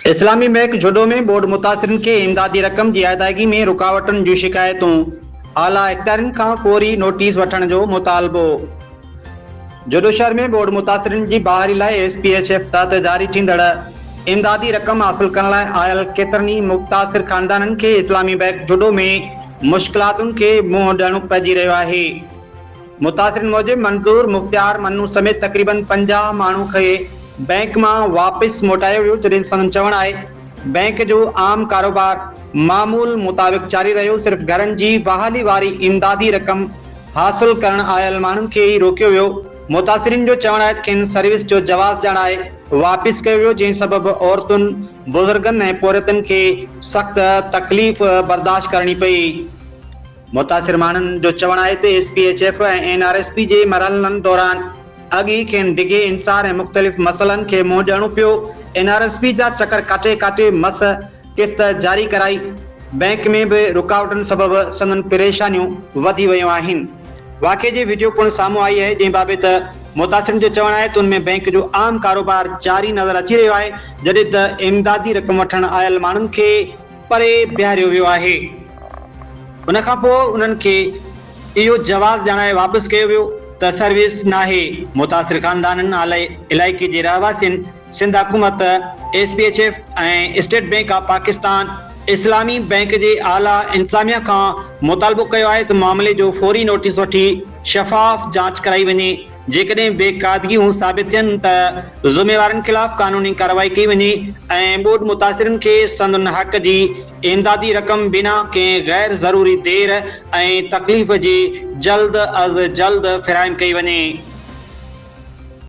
इस्लामी बैंक जुडो में बोर्ड मुतासिरन के इमदादी रक़म की अदायगी में रुकावटन जूं शिकायतों, आला इख्तियारन का फौरी नोटिस वठण जो मुतालबो। जुडो शहर में बोर्ड मुतासिरन की बहाली लाइ SPHF तहत जारी थींदड़ इमदादी रक़म हासिल करण लाइ आयल केतरनी मुतासिर खानदानन के इस्लामी बैंक जुडो में मुश्किलातुन के मुंह ॾियणो पइजी रहियो आहे। मुतासिरन मूजिब मंजूर, मुख्तियार, मन्नू समेत तकरीबन 50 माण्हू खे बैंक में वापस मोटायो वियो, जॾहिं संदन चवण आहे बैंक जो आम कारोबार मामूल मुताबिक जारी रहियो। सिर्फ घरन जी बहाली वारी इमदादी रक़म हासिल करण आयल माण्हुनि खे ई रोकियो वियो। मुतासिरिन जो चवण आहे खेनि सर्विस जो जवाज़ ॼाण आहे वापस कयो वियो, जंहिं सबब औरतुनि, बुज़ुर्गनि ऐं पोरियतनि खे सख़्त तकलीफ़ बर्दाश्त करणी पई। मुतासिर माण्हुनि जो चवण आहे त SPHF ऐं NRSP जे मरहलनि दौरान अॻी खेनि डिघे इंसार ऐं मुख़्तलिफ़ मसइलनि खे मुंहुं ॾियणो पियो। NRSP जा चकर काटे काटे मस किस्त जारी कराई। बैंक में भी रुकावटनि सबब संदन परेशानियूं वधी वियूं आहिनि। वाक़े जी वीडियो पिणु साम्हूं आई आहे, जंहिं बाबति मुतासिरनि जो चवण आहे त उनमें बैंक जो आम कारोबार जारी नज़र अची रहियो आहे, जॾहिं त इमदादी रक़म वठण आयल माण्हुनि खे परे बीहारियो वियो आहे। उन खां पोइ उन्हनि खे इहो जवाज़ ॼाणाए वापसि कयो वियो त सर्विस नाहे। मुतासिर खानदाननि आला इलाइक़े जे रहवासियुनि सिंध हुकूमत, SPHF ऐं स्टेट बैंक ऑफ पाकिस्तान, इस्लामी बैंक जे आला इंतज़ामिया खां मुतालबो कयो आहे त मामले जो फौरी नोटिस वठी शफ़ाफ़ जांच कराई वञे। जेकॾहिं बेकादगियूं साबित थियनि त ज़िम्मेवारनि ख़िलाफ़ कानूनी कार्रवाई कई वञे ऐं बोर्ड मुतासिरनि खे संदन हक़ जी इमदादी रक़म बिना कंहिं गैर ज़रूरी देर ऐं तकलीफ़ जे जल्द अज़ जल्द फ़राहम कई वञे।